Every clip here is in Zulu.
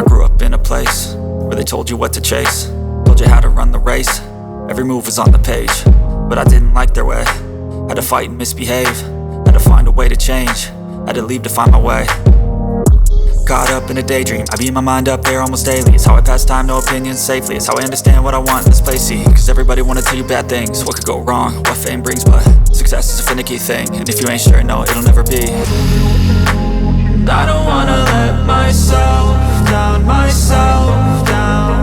grew up in a place where they told you what to chase, told you how to run the race. Every move was on the page, but I didn't like their way. Had to fight and misbehave, had to find a way to change, had to leave to find my way. Caught up in a daydream, I beat my mind up there almost daily. It's how I pass time, no opinions safely. It's how I understand what I want in this place, see. Cause everybody wanna tell you bad things, what could go wrong, what fame brings. But success is a finicky thing, and if you ain't sure, no, it'll never be. I don't wanna let myself down, myself down.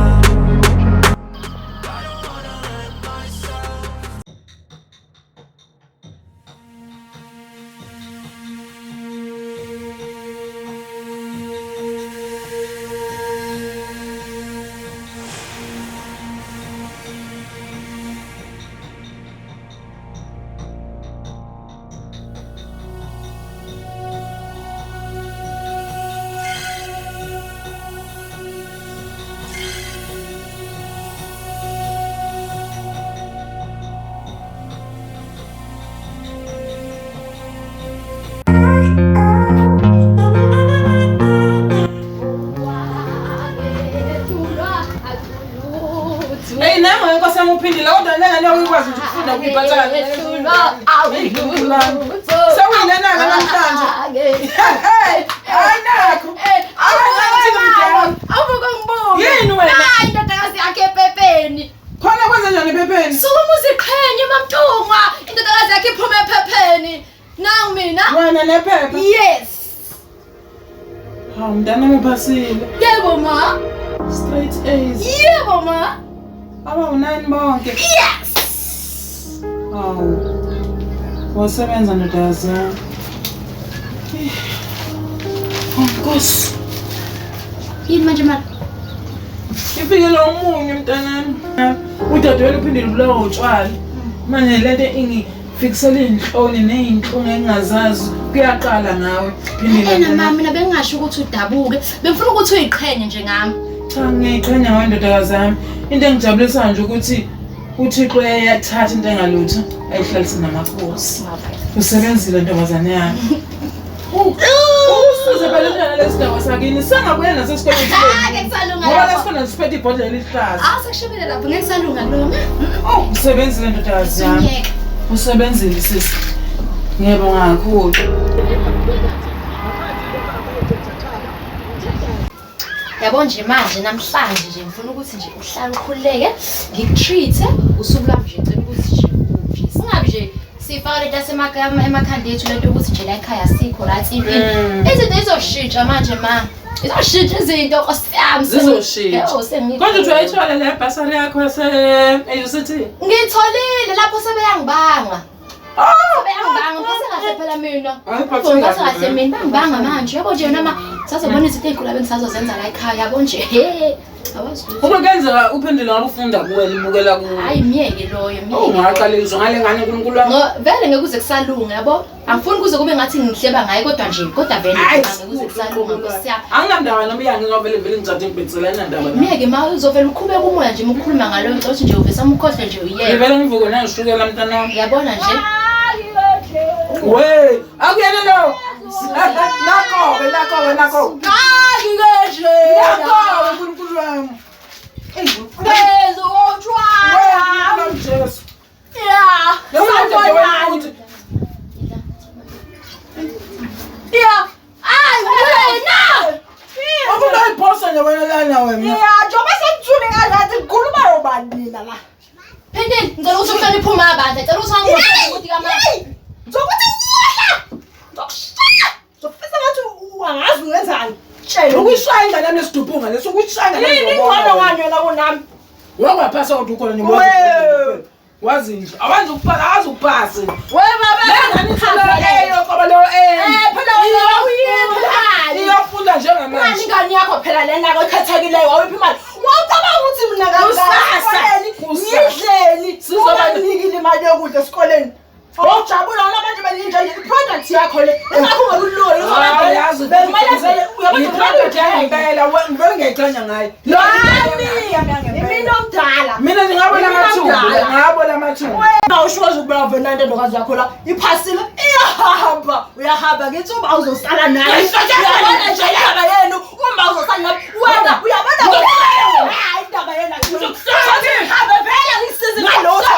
Yebo ma. Straight A's. Yebo ma. Aba u9 bonke. Yes. Oh. Wasebenza ndodazi. Oh Nkosi. Yini manje ma? Ifikela umunye mntanami. Udadewenu uphindile ubulawa utshwala. Manje lento ingifikisela inhloni nezinhlungu engingazazi. Kuyaqala ngawe. Phindile mama mina bengasho ukuthi udabuke. Bengifuna ukuthi uyiqhenye nje ngami. Cha ngiyiqhenya ngawe ndodakazi yami. Into engijabulisa nje ukuthi uThixo uyathatha into engalutho ayihlalise namakhosi. Usebenzile ntombazane yami. Usuze balendana lesidaba sakini sangabuya nasesikoleni senu. Ngeke kusalunga. Ngoba lasifuna siphethe ibhodlela elihlaza. Sekushebele lapho ngeke kusalunga lo. Usebenzile ndodakazi yami. Usebenzile sisi. Ngiyabonga kakhulu. Yabo nje manje namhlanje nje ngifuna ukuthi nje uhlale ukhululeke ngikutreat usuku lami nje ngicela ukuthi nje uphi singabi nje sifaka lento emakhanda ethu lento ukuthi nje la ekhaya sikho right into izinto izoshintsha manje ma izoshintsha izinto osiyami zizoshintsha konje uthi uyayithola le basari yakho UCT ngitholile lapho sebeyangibanga beyangibanga ngiphathe kahle phela mina ngiphathe kahle mina bangibanga manje yabo nje noma sasebona izinto ezinkulu bengisazozenza la ekhaya yabo nje awazi uma kenzeka uphendule ngabe ufunda kuwena imukela ku hayi miyeke loyo miyeke ungaqalizwa ngale ngane uNkulunkulu wami no vele ngeke kuze kusalunga yabo angifuni kuze kube ngathi ngihleba ngaye kodwa vele ngeke kuze kusalunga ngosiya anginandaba noma iyange ngavele ngicathe ngibhedziselana ndaba miyeke ma uzovela uqhubeka umoya nje ukukhuluma ngalo nto nje uvesa umkhohle nje uyeke vele ngivuke nangishukela mntana wami yabona nje we akuyena lo nakho nakho ngikeje nakho uNkulunkulu wami Bezo otshwala Jesu ya Ngiyakuthi ya ay wena Akuna iphosa nje wena lana wena ya njoba sekuthule ngathi ngikhuluma yobanina la Phindile ngicela ukuthi uhlale iphuma abantu ngicela ukuthi angikhohle ukuthi kama Zokuthi nyela Zokushaya Zofisa ngathi uangazi ungenzani Ukushaya ingane yami lesidubhunga leso ukushaya ngane yini ingcono ngani wena kunami Wakwapasa ukuthi ukhona nje wazi nje awanzi ukuphala azi ukupasa we baba ngani eyo qoba lo phela wena uyini iyafunda njengamanje manje ingane yakho phela lena ekhethakileyo awuphi imali wacabanga ukuthi mina kakusasa ngidleli sizobanikile imali yokudla esikoleni Ojabula abantu belinje iproduct yakho le engakho ngokuloyo uyazi kumele ngicela ngayo Nami imini omdala ngabo lamathuna. Wena ushoza ukuba vena into ndokazi yakho la iphasile iyahamba uyahamba ngithi uma uzosala naye uyabona nje indaba yenu uma uzosala naye wena uyabona hayi indaba yena uzokuhamba vele ngisize ngalotho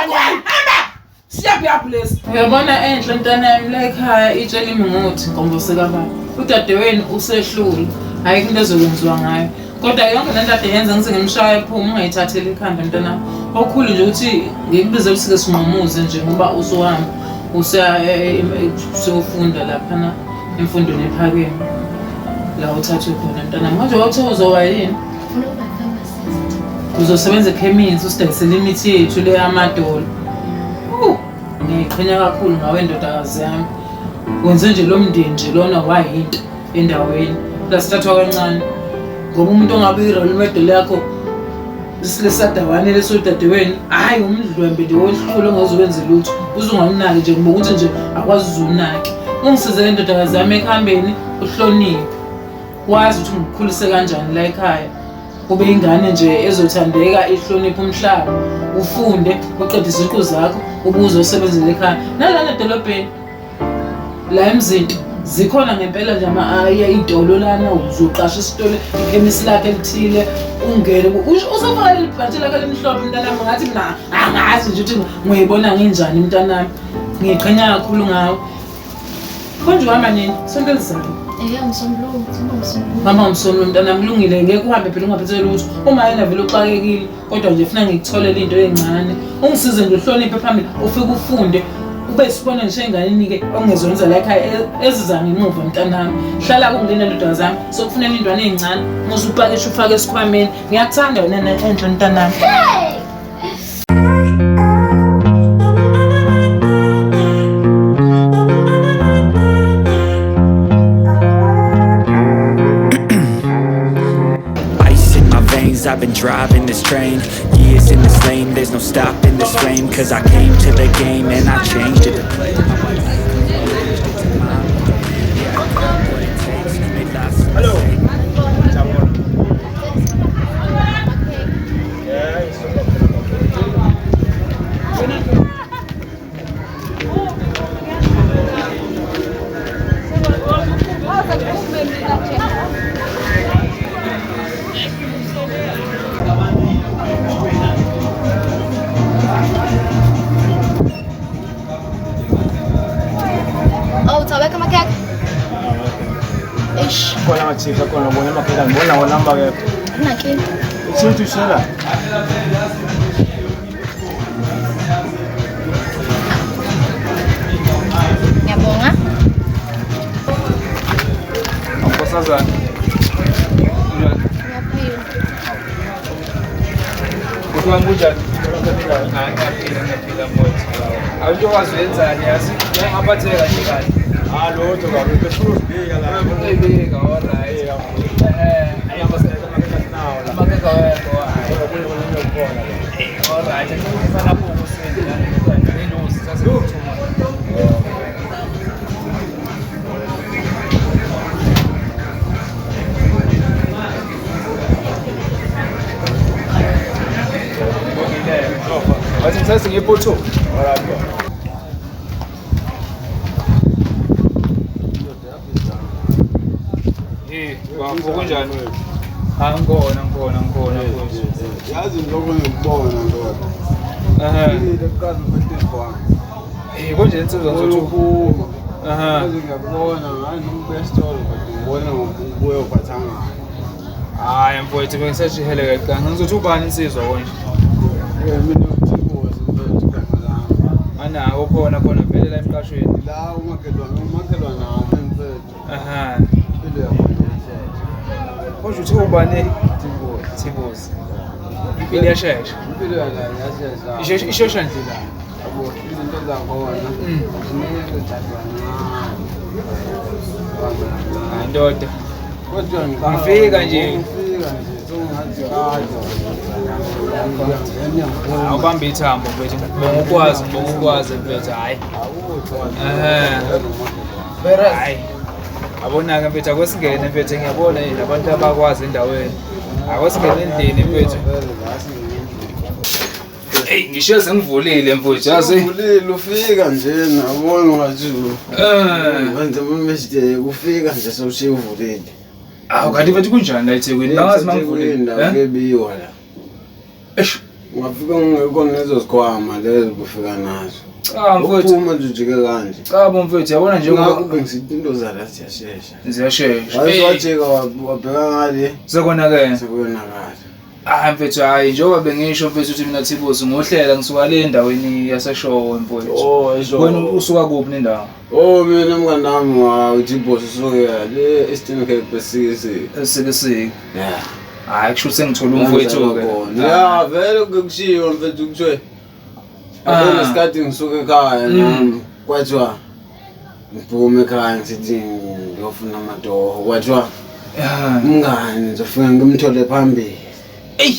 Siyakuyaphulisa. Uyabona enhle mntanami la ekhaya itshela imingothi ngombose kababa. Udadewenu usehlule. Hayi into ezokwenziwa ngayo. Kodwa yonke lento ade yenza ngithi ngimshaya ephuma ungayithatheli ekhanda mntanami. Okukhulu nje ukuthi ngikubize usike sinqomuze nje ngoba usuhamba usufunda lapha na emfundweni ephakeme. La uthathwe khona mntanami. Manje wathi uzowa yini? Uzosebenza ekhemisi usidayisela imithi yethu le yamadolo. Ngiqhenya kakhulu ngawe ndodakazi yami. Wenze nje lo mndeni nje lona wayinto endaweni. Lasithathwa kancane. Ngoba umuntu ongabe irole medolo yakho silesadawane lesodadewenu hayi umdlwembe nje wohlulo ongazowenza lutho. Uzungamnaki nje ngoba ukuthi nje akwazi uzunaki. Ungisize ndodakazi yami ekhambeni uhloniphe. Wazi ukuthi ngikhulise kanjani la ekhaya. Kube ingane nje ezothandeka ihloniphe umhlaba. Ufunde uqede iziqu zakho ubuze usebenzele ekhaya nalana edolobheni la emzinto zikhona ngempela nje izitolo lana uzoqasha isitolo ikhemisi lakhe elithile ungene uzofaka libhathi lakhe lemhlophe mntanami ngathi mina angazi nje ukuthi ngiyibona nginjani mntanami ngiqhenya kakhulu ngawe konje uhamba nini sonke lizayo Mama umsombululo mntanami kulungile ngeke uhambe phela ungaphethele lutho uma yena vele uxakekile kodwa nje ufuna ngikutholele into encane ungisize nje uhloniphe phambili ufike ufunde ube sibona nje enganeni ke ongezonza la ekhaya eziza ngemuva mntanami hlala kungena ndodana zami sokufunela indwane ezincane ngizupakisha ufake esikhwameni ngiyakuthanda wena enhle mntanami I've been driving this train, years in this lane, there's no stopping this flame. Cause I came to the game and I changed it to play. Hello. Kona chifa kona bona makela bona wala mbake Nakini ichitu shela ngiyabonga Nkosazana Kuthwa kunjani ngiyapila mothi awuthi wazwenzani yasi ngaphatheka nje kahle lotho kabi befuna ubika la ubika alright ayabaseka nawo la makeka weko hayi ukubona alright ngifuna lapho ukusindi la ngilosi sasikuthuma wathi ngithathe ngephoto alright Kunjani ngikona yazi lokho ngikubona ndoda lekazi mfethu kwami konje insizwa nzothu ngiyabona ngani umbestolo ngibona ngokubuye uphathanga hayi mfowethu bengisethi Hlela kancane ngizothi ubani insizwa konje mina uThimbozi mfethu kamalanga anako khona vele la emqashweni la umakhelwana wami mfethu ile yabo konje uthi ubani Thimbozi impilo yashesha impilo yala yashesha ishesha nje la yabo izinto zakhona ziningi zakhona ndoda kodwa ngifika nje awubamba ithambo mfethu ngokukwazi mfethu hayi hayi abona-ke mfethu akwesingene mfethu ngiyabona nabantu abakwazi endaweni akwesingene endlini mfethu Hey ngisho sengivulile mfowethu yazi. Uvulile ufika nje nabona ngathi wenza message kufika nje sewushiya uvulile. Awu kanti mfethu kunjani la eThekwini? Nangazi mangivulile. Ngebiwa la. Eish. Ungafika ungekho nezo sikhwama lezo kufika nazo. Cha mfowethu. Uma nje ujike kanje. Cha mfowethu yabona nje ngoba ngisithi into zala siyashesha. Ziyashesha. Wayewajika wabheka ngale. Sekonakele. Sekonakele. Mfethu hayi njengoba bengisho mfethu ukuthi mina Thibuzo ngohlela ngisuka le endaweni yaseshowe mfowethu. Oh eshowe. Wena usuka kuphi nendawo? Oh mina mngani nami uThibuzo usuke le Eastern Cape besikisi. Esikisi. Yeah. Hayi kusho sengithola umfowethu ke. Yeah vele kukushiwo mfethu kuthiwe. Abona isikhathi ngisuka ekhaya nami kwathiwa ngiphume ekhaya ngithi ngiyofuna amatoho kwathiwa mngani ngizofika ngimthole phambili. Ey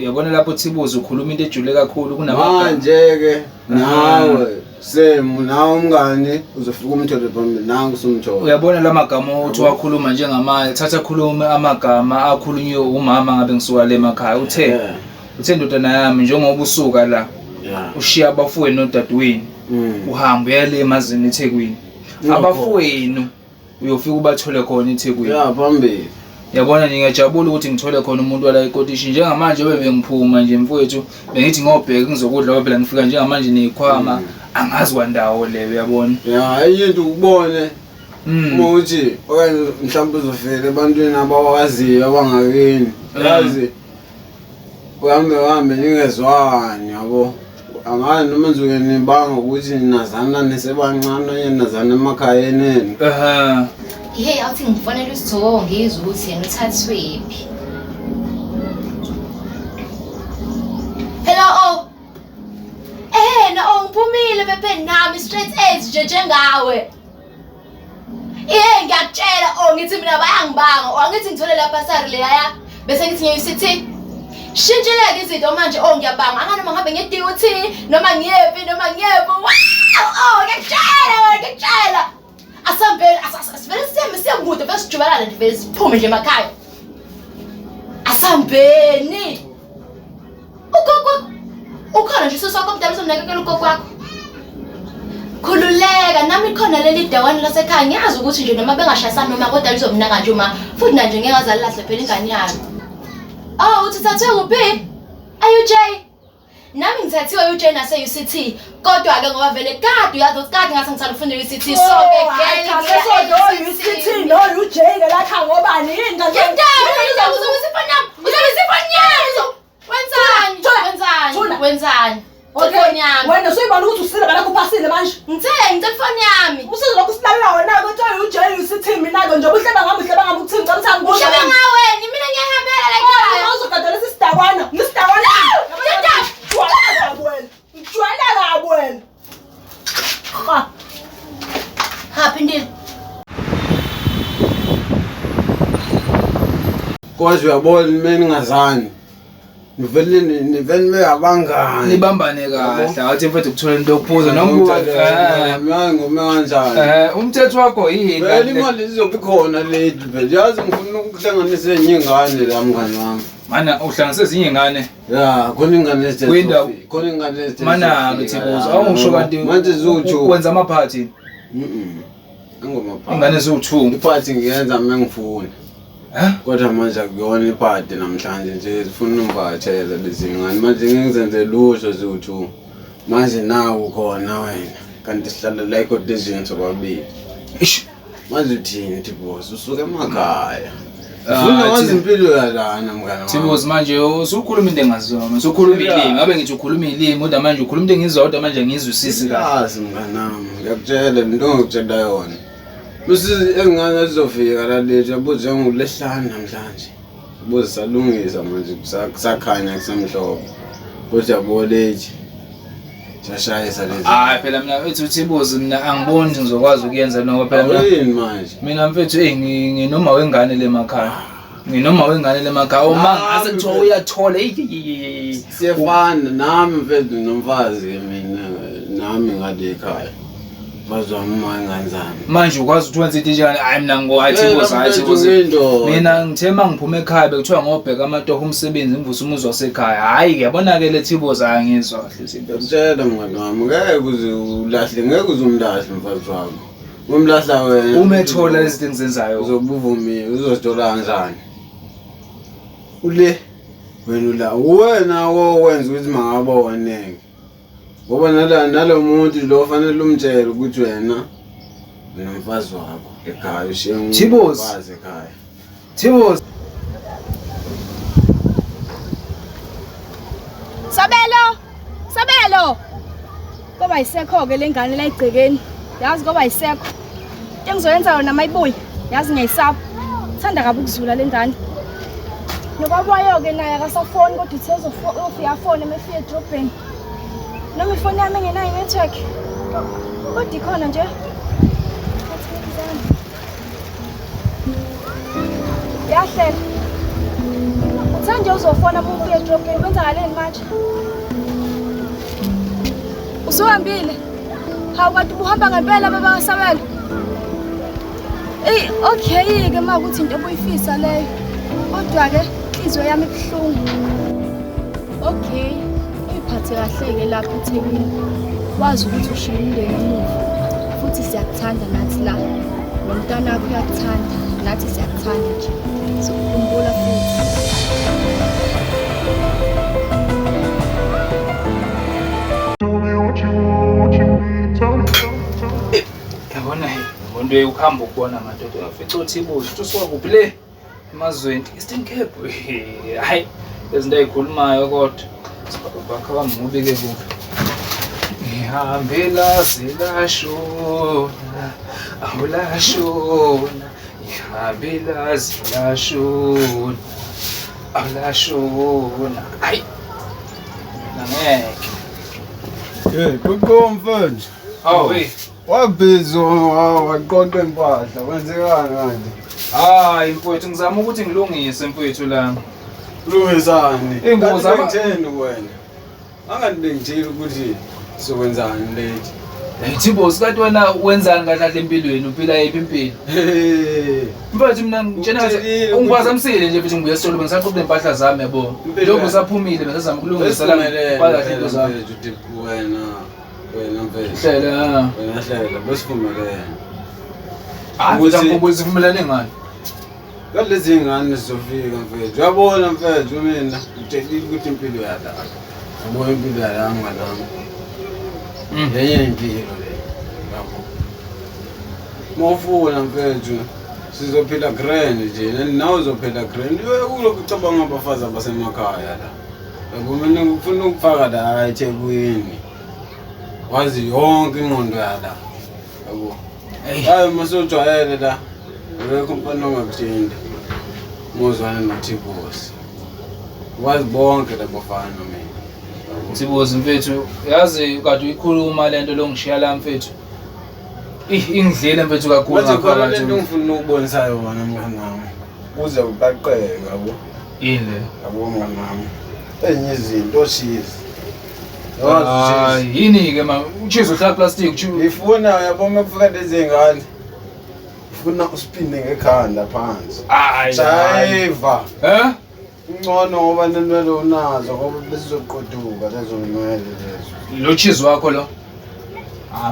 yabona lapho Thibuzo ukhuluma into ejule kakhulu kunamagama manje ke nawe semu nawe umngani uzofika umthole phambili nangu sumthola. Uyabona lamagama uthi wakhuluma njengamanje thatha khulume amagama akhulunywe umama ngabe ngisuka le emakhaya uthe ndodana yami njengoba usuka la ushiya abafowenu nodadewenu uhamba uyale emazini eThekwini abafowenu uyofika ubathole khona eThekwini. Yeah phambili. Yabona ngiyajabula ukuthi ngithole khona umuntu wala eKotishi njengamanje bengiphuma nje mfowethu bengithi ngobheka ngizokudla ngoba phela ngifika njengamanje neyikhwama angazi kwandawo leyo uyabona. Yeah into ukubone ukuthi okanye mhlawumbe uzofela ebantwini abawaziyo abangakini yazi uhambe ningezwani yabo angani noma ngizoke nibanga ukuthi ninazana nesebancane yena nazana emakhayeni. Hey awuthi ngifanele usithobo ngizwe ukuthi yena uthathwephi. Hello no ngiphumile bebe nami straight edge njengawe. Ngiyakutshela ngithi mina bayangibanga angithi ngithole lapha sari leya bese ngithi ngiyisithi shintshileke izinto manje ngiyabanga angani uma ngabe ngiye-duty noma ngiyephi ngiyakutshela asambele asivele siyekude bese sijubalala nje vele siphume nje emakhaya asambeni ukhona nje sisakho mdala usomnakekela ugogo wakho khululeka nami khona leli dawane lasekhaya ngiyazi ukuthi nje noma bengashayisana noma kodwa lizomnaka nje uma futhi nanje ngeke ngazalahle phela ingane yami. Uthi thathiwe kuphi? AUJ. Nami ngithathiwe UJ nase UCT. Kodwa ke ngoba vele kade uyazi ukuthi kade ngase ngithanda ukufunda UCT so ke ngeke UCT no UJ ke lakha ngobani ingane. Wenzani? Wena soyibona ukuthi usile bala kuphasile manje. Ngithe phone yami. Usizo lokhu silalela wena ukuthi UJ UCT mina ke njengoba uhleba ngami ukuthi ngicela ukuthi angibone. Uhleba ngawe mina ngiyahambela la ekhaya. Uzokadala sisidakwana. Ngisidakwana. Ngijwayela wena. Happy ndini. Kwazi uyabona mina ngingazani. Nivele abangani. Nibambane kahle athi mfethu ukuthola into yokuphuza noma mina ngome kanjani. Umthetho wakho yini? Vele imali izobe ikhona late vele. Yazi ngifuna ukuhlanganisa enyingane la mngani wami. Mana uhlanganise ezinye ingane. Yeah, khona ingane ezithe. Khona ingane ezithe. Mana Thibuzo awungisho kanti manje ziwu2 wenza ama party. Angoma party. Ingane ziwu2. Iparty ngiyenza mina ngifuna. Kodwa manje akuyona iparty namhlanje nje sifuna umvathela lezingane manje ngizenze lusho ziwu2 manje nawo khona wena kanti sihlala la eCotishi sobabili. Ish Manje uthini Thibuzo usuke emakhaya. Ufuna wazi impilo yalana mngani wami. Thibuzo manje usukhuluma into engazona usukhuluma ilimi ngabe ngithi ukhuluma ilimi kodwa manje ukhuluma into engizodwa manje ngizwisisi kahle. Yazi mngani wami ngiyakutshela into ongitshela yona. Bese engane zizofika la lethu yabuze ngolesihlanu namhlanje. Buze salungisa manje kusakhanya kusemhlobo. Kodwa yabo lethi. Shashayisa lezi. Phela mina mfethu Thibuzo mina angiboni ukuthi ngizokwazi ukuyenza noma phela yini manje. Mina mfethu nginoma wengane le emakhaya. Nginoma wengane le emakhaya uma ngase kuthiwa uyathola siyefana nami mfethu nomfazi mina nami ngale ekhaya. bazwami uma engenzani manje ukwazi ukuthi wenze into njani hayi mina ngohathi boss hayi boss mina ngithe mangiphume ekhaya bekuthiwa ngobheka amatoho umsebenzi ngivusa umuzi wasekhaya hayi ke yabona ke lethi boss angizwa kahle izinto ngitshela mngani wami ngeke uze ulahle ngeke uze umlahle mfazi wami umlahla wena uma ethola lezi zinto engizenzayo uzobuvumile uzozithola kanjani ule wena wenza ukuthi mangaboneke ngoba nalomuntu lo fanele umtshele ukuthi wena nomfazi wakho ekhaya ushiye umfazi ekhaya Thibos Sabelo ngoba yisekho ke lengane la igcekeni yazi ngoba yisekho into engizoyenza yona mayibuye yazi ngiyayisaba thanda kabi ukuzula lengane nokwabayo ke naye akasafoni kodwa uthe uzofika phone emefika edrobheni noma ifoni yami engenayo network kodwa ikhona nje Yahlela uthanje uzofona uma ufika edrobheni kwenzakaleni manje usuhambile hawu kanti ubuhamba ngempela baba Sabelo okay ke ma ukuthi into obuyifisa leyo kodwa ke inhliziyo yami ibuhlungu okay uyiphathe kahle ke lapha eThekwini wazi ukuthi ushiye umndeni emuva futhi siyakuthanda nathi la nomntana wakho uyakuthanda nathi siyakuthanda nje sikukhumbula futhi yabona umuntu ukuhamba ukubona madoda afica uthi boss usuka kuphi le emazweni Eastern Cape hayi izinto ezikhulumayo kodwa bakha bamubi ke kuphi ihambela zilashona awulashona ihambela zilashona awulashona hayi ngeke kukomfundisi awe wabhizo waqoqa impahla kwenzekani manje hayi mfowethu ngizama ukuthi ngilungise mfowethu la kulungisani ingozi ngitheni wena angathi bengitshela ukuthi sokwenzani lethi Thibos kanti wena wenzani kahle empilweni uphila yiphi impilo mfowethu mina ngitshena ungiphazamisile nje futhi ngibuye esitolo bengisaqoqa impahla zami yabo lokho saphumile besazama ukulungisa la kahle into zami wena mfethu Hlela wena besivumelene ukuthi ngikhumbula sivumelane ngani kalezi ingane zizofika mfethu uyabona mfethu mina ngitshela ukuthi impilo yala yabo impilo yala ngalami yenye impilo le yabo mofuna mfethu sizophila grand nje nawe uzophila grand uyokulokhu ucabanga abafazi abasemakhaya la yabo mina ngifuna ukufaka la eThekwini wazi yonke ingqondo yala yabo hayi masojwayele la akekho umfana ongakuthinda ngozwana noThibos wazi bonke labafana mina Thibos mfethu yazi kade uyikhuluma lento longishiya la mfethu ingidlela mfethu kakhulu ngakho lento ngifuna ukubonisa yona mngani wami kuze uqaqeke yabo yini yabo mngani wami enye izinto oshizi hayi yini ke ma uchizo hlala plastic ngifuna yabo mekufika lezi ngane ngifuna uspine ngekhanda phansi hayi jayiva ngcono ngoba nenwele unazo ngoba besizoqoduka lezo nwele lezo lo chizo wakho lo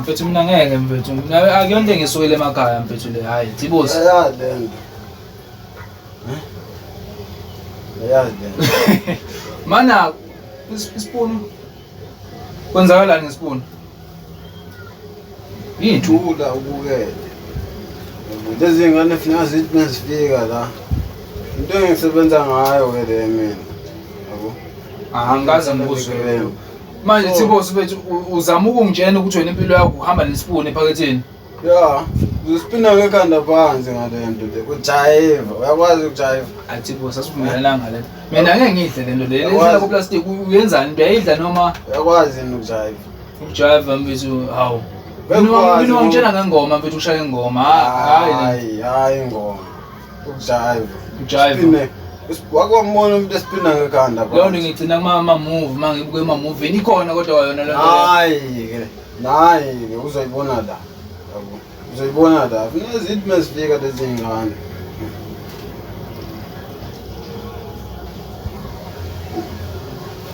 mfethu mina ngeke mfethu mina akuyonto engisukele emakhaya mfethu le hayi Thibos yazi lento yazi lento mana ispoon kwenzakalani ngespoon yithula ubukele lezi ngane funa zithi mesifika la into engisebenza ngayo ke le mina yabo angikaze ngibuzwe manje Thibos bethu uzama ukungitshena ukuthi wena impilo yakho uhamba nespoon ephaketheni ya uspina ngekhanda phansi ngalento le kujayiva uyakwazi ukujayiva Thibos asivumelana ngale mina ngeke ngidle lento le lendlela ku plastic uyenzani uyayidla noma uyakwazi ukujayiva ukujayiva mfethu hawu mina ungitshena ngengoma mfethu ushaya ingoma hayi ingoma ukujayiva wakwambona umuntu espina ngekhanda phansi leyo nto ngigcina kuma movie mangibuke movie ikhona kodwa yona lento hayi ke uzoyibona la Uzoyibona la. Funa zithi masifika lezi ngane.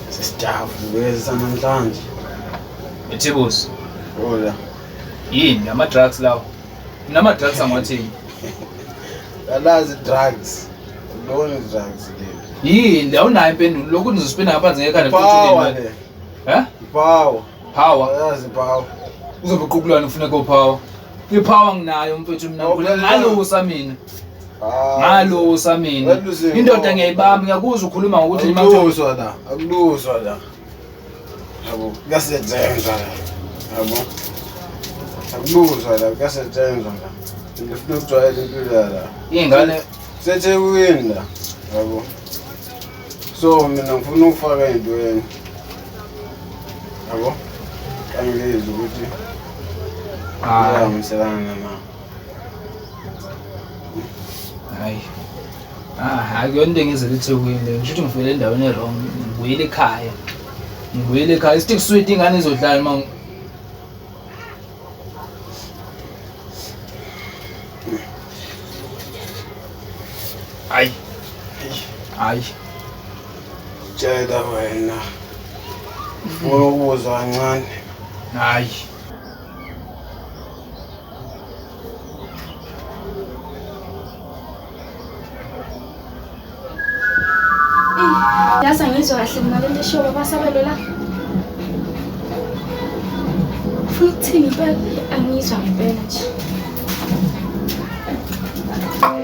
Sesijavu bese namhlanje. Ethebos. Hola. Yini ama-drugs lawo? Mina ama-drugs angiwathini. Alazi drugs. Ubona drugs le. Yini awunayo impendulo lokhu nizosipenda ngaphansi ngekhanda Power le. Power. Power. Yazi power. Uzobe uqhuqulana ufuneka upower. Ipower nginayo mfethu mina ngule ngalosa mina. Ngalosa mina. Indoda ngiyayibamba ngiyakuzwa ukhuluma ngokuthi Akuluswa la. Akuluswa la. Yabo, kuyasetshenzwa la. Yabo. Akuluswa la, kuyasetshenzwa la. Ngifuna ukujwayela impilo la. ingane Sethekwini la. Yabo. So mina ngifuna ukufaka entweni. Yabo. Angizizwa ukuthi ngiyahambiselana na. hayi akuyona into engizele eThekwini le ngisho ukuthi ngifike endaweni wrong ngibuyele ekhaya stick sweet ingane izodlala uma hayi Tshela wena. Ufuna ukuzwa kancane. hayi Yazi angizwa kahle mina lento eshiwo babasabelo la. Futhi impela angizwa ngempela nje.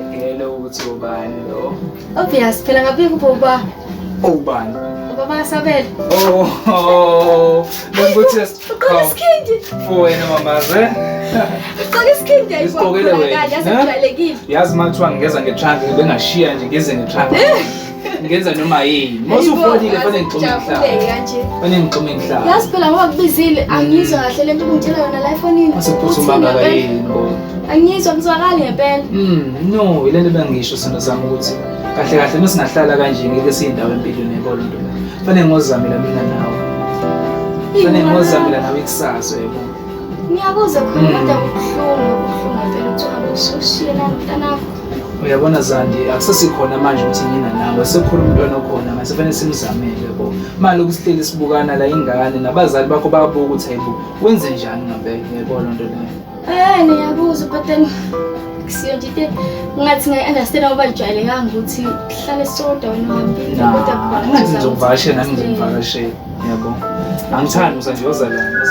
ngelo ukuthi ubani lo Obvious phela ngabe kuba ubani babasabelo. ukuthi Uqola iskindi. wena mamaze Uqola iskindi Isigqokele wena, yazi ngijwayelekile. yazi mathiwa ngingeza ngetrunk bengashiya nje ngeze ngetrunk ngenza noma yini masufolile fanele ngixhume emhlaba Yazi phela ngoba kubizile angizwa kahle lento ungitshela yona la efonini. masiphuthuma ngaka yini bo Angizwa ngizwakali ngempela. No ilento bengisho sona sami ukuthi kahle kahle mesingahlala kanje ngeke siyindawo empilweni yebona into le fanele ngozamela mina nawe fanele ngozamela nawe ikusasa yebo Ngiyakuzwa khona kodwa kubuhlungu ngempela ukuthi uhambe usushiya mntanakho. uyabona Zandi akusesikhona manje ukuthi ngina nawe sekukhona umntwana okhona mase fanele simzamele yebo manje ukusihleli sibukana la ingane nabazali bakho bayabuka ukuthi hayibo wenze njani ngempela yebo lonto leyo Ngiyakuzwa but then kusiyo nje ngathi ngiyi-understand ngoba lijwayelekanga ukuthi kuhlale sodwa wena uhambile kodwa khona ngathi ngizokuvakashela nami ngizokuvakashela yabo angithandi usanje yozalana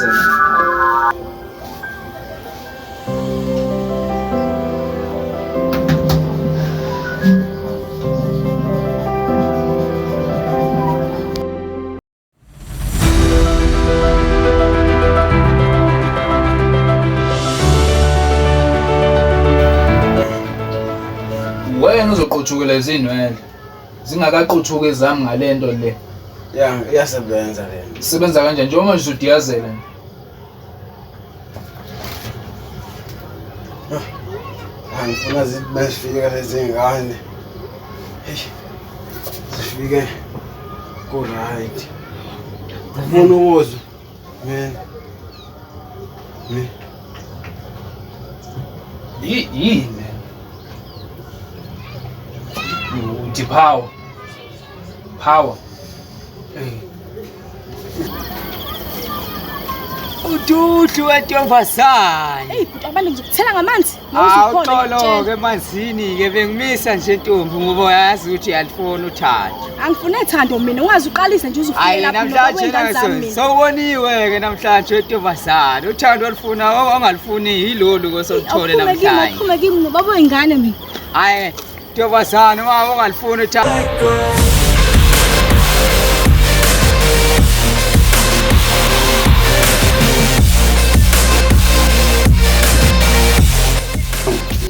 wena uzoqhutshukela izinwele zingakaqhuthuki ezami ngalento le Iyasebenza le. sebenza kanjani njengoba nje udiyazela Angifuna zithi masifika lezi ngane. Sifike ku right. Ufuna ukuzwa. yini uthi power Ududu wentombazane. Hey bhuti abantu ngizokuthela ngamanzi. Awuxolo-ke emanzini-ke bengimisa nje ntombi ngoba uyazi ukuthi uyalifuna uthando. Angifune thando mina ungazi uqalise nje Hayi namhlanje sowuboniwe-ke namhlanje wentombazane uthando walufuna ongalufuni yilolu-ke sokuthole namhlanje. Uqhume kimi nobaba wengane mina. Hhayi ntombazane uma ungalufuni uthando.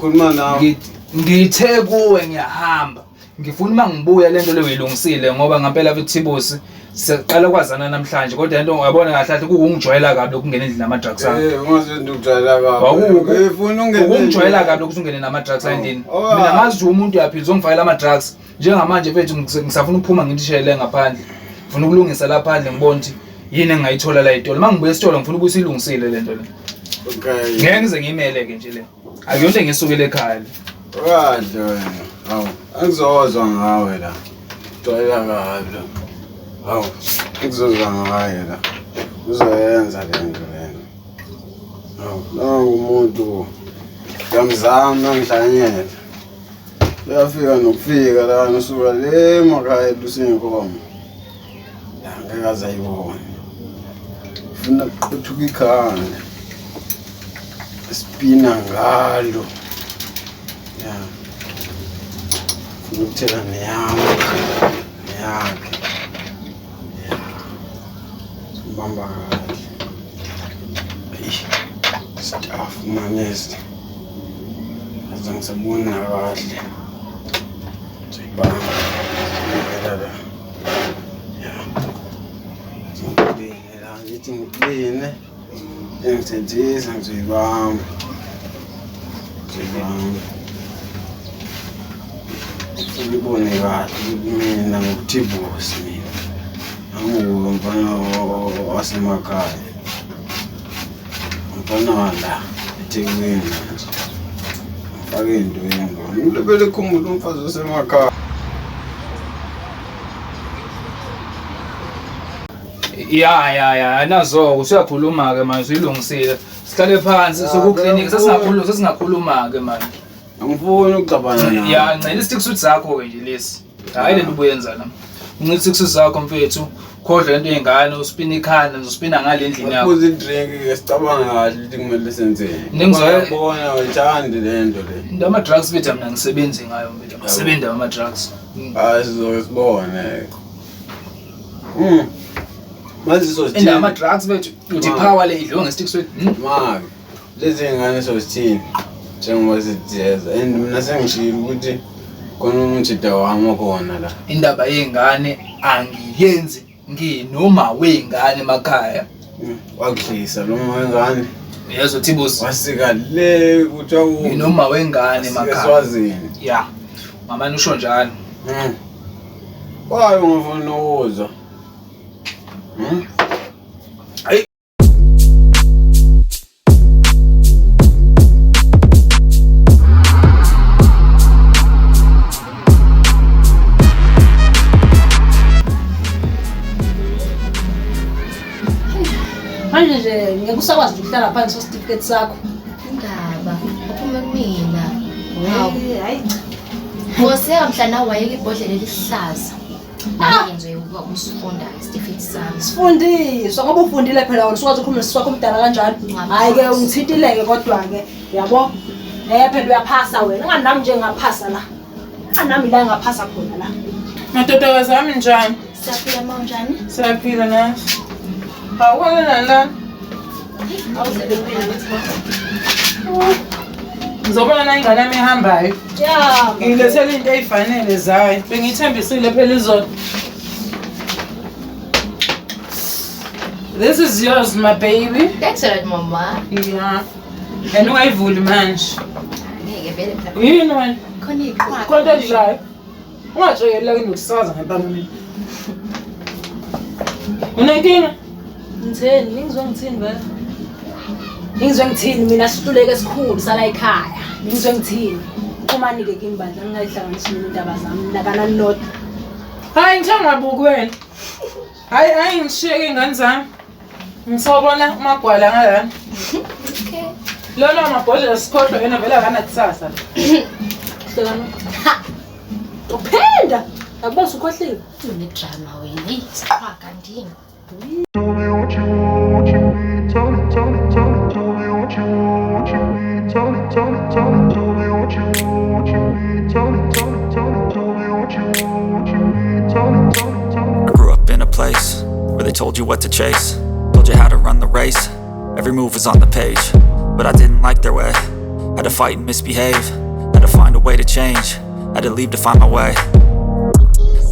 Khuluma nawe. ngithe kuwe ngiyahamba ngifuna uma ngibuya lento le uyilungisile ngoba ngempela kuThibosi siqala kwazana namhlanje kodwa lento uyabona kahle kahle kungijwayela kabi ukungena endlini nama drugs akho Ungaze ukujwayela kabi. Ngifuna ungijwayela kabi ukungena nama drugs endlini mina ngazi umuntu uyaphila uzongifakela ama drugs njengamanje mfethu ngisafuna ukuphuma ngintishele ngaphandle ngifuna ukulungisa lapha phandle ngibona ukuthi yini engayithola la etolo mangibuye esitolo ngifuna ukuthi ilungisile lento le Okay. Ngeke ngize ngimele-ke nje le. Akuyonto engisukele ekhaya le. Kahle wena. Hawu, angizozwa ngawe la. Xolela kabi la. Hawu, ngizozwa ngawe la. Uzoyenza le nto lena. Hawu, nangu umuntu ngiyamzama ngihlanyela. Uyafika nokufika la usuka le emakhaya lusinkomo. La ngeke azayibona. Ufuna ukuqothuka ikhanda. Spina ngalo. Ya. Ukuthela neyakhe. Ya. Sibamba kahle. Staff manest. Azangisabona kahle. Sibamba. Ya. Ngibingelela ngithi ngibine. Engithethisa ngizibamba. Ngibone kahle mina ngokuthi bosi mina. Angumfana wasemakhaya. Umfana wala eThekwini manje. Ngifake indweni. Umuntu vele khumbula umfazi wasemakhaya. Ya nazo usuyakhuluma-ke manje uyilungisile. Sihlale phansi sokuklinika sesingakhuluma-ke manje. Angifuni ukucabana nawe. Ya ngicela isitiksi zakho-ke nje lesi. Hayi lento ubuyenza la. Uncela isitiksi zakho mfethu. Khodla into ey'ngane uspina ikhanda uspina ngale endlini yakho. Uphuza idrink sicabanga kahle ukuthi kumele senzeni. Ngizobona uyithandi le nto le. Into ama-drugs bethu mina ngisebenzi ngayo mfethu. Ngisebenzi ama-drugs. Hayi sizosibone. Manje sizosithini? Indaba ama-drugs bethu uthi power le idliwe ngesitiksi wethu. Maki, lezi ngane sizosithini? Njengoba sijeza and mina sengishilo ukuthi khona umuntu dawama khona la. Indaba yey'ngane angiyenzi nginoma wey'ngane emakhaya. Wakudlisa noma wengane. Yezo Thibusi. Wasika le kuthiwa nginoma wengane emakhaya. Eswazini. Ya. Mamani usho njalo. Wayo ngifuna ukuzwa. Hayi. Manje nje ngeke usakwazi ukuhlala phansi certificate sakho. Indaba uphume kumina. Hayi. Ngoseka mhlana wayeka ibhodlela elihlaza. Nami ngizoyibuka usifunda isitifiketi sami. Sifundiswa ngoba ufundile phela wena usukwazi ukukhuluma nesiswakho omdala kanjani. Hayi ke ungithintileke kodwa ke yabo. Phela uyaphasa wena. Ngani nami nje ngaphasa la. Nami la ngaphasa khona la. Madodakazi ami njani? Siyaphila mawunjani? Siyaphila nathi. Awukona nala. Ngizobona na ingane yami ehambayo. Ya. Ngilethele into ezifanele zayo. Bengithembisile phela izolo. This is yours, my baby. Thanks a lot mama. Yeah. And ungayivuli manje. Ngeke vele phela. Yini wena? Khona iqhwa. Konto edlayo. Ungajeyela kunokusaza ngempama mina. Unenkinga? Ngitheni? Ngizwe ngithini vele? Ngizwe ngithini mina sihluleke esikhulu sala ekhaya. Ngizwe ngithini? Kumani ke kimbandla ngingayihlanganisi indaba zami nakana lodwa. Hayi ngithangabuki wena. Hayi ngishiyeke ingane zami. Ngisawubona umagwala ngalana. Okay. Lolo amabhodlela sikhohlwe yena vele akanakusasa. Hlekana. Uphinda. Akuba usukhohliwe. Unedrama wena. Hey, siqhwa kandini. Tell me what you want, what you need. Tell me, tell me, tell me. Tell me what you want, what you need. Tell me, tell me, tell me. Tell me what you want, what you need. Tell me, tell me, tell me. Tell me what you want, what you need. Tell me, tell me, tell me. I grew up in a place where they told you what to chase, told you how to run the race. Every move was on the page, but I didn't like their way. Had to fight and misbehave, had to find a way to change, had to leave to find my way.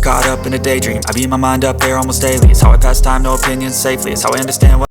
Caught up in a daydream, I beat my mind up there almost daily. It's how I pass time, no opinions safely. It's how I understand what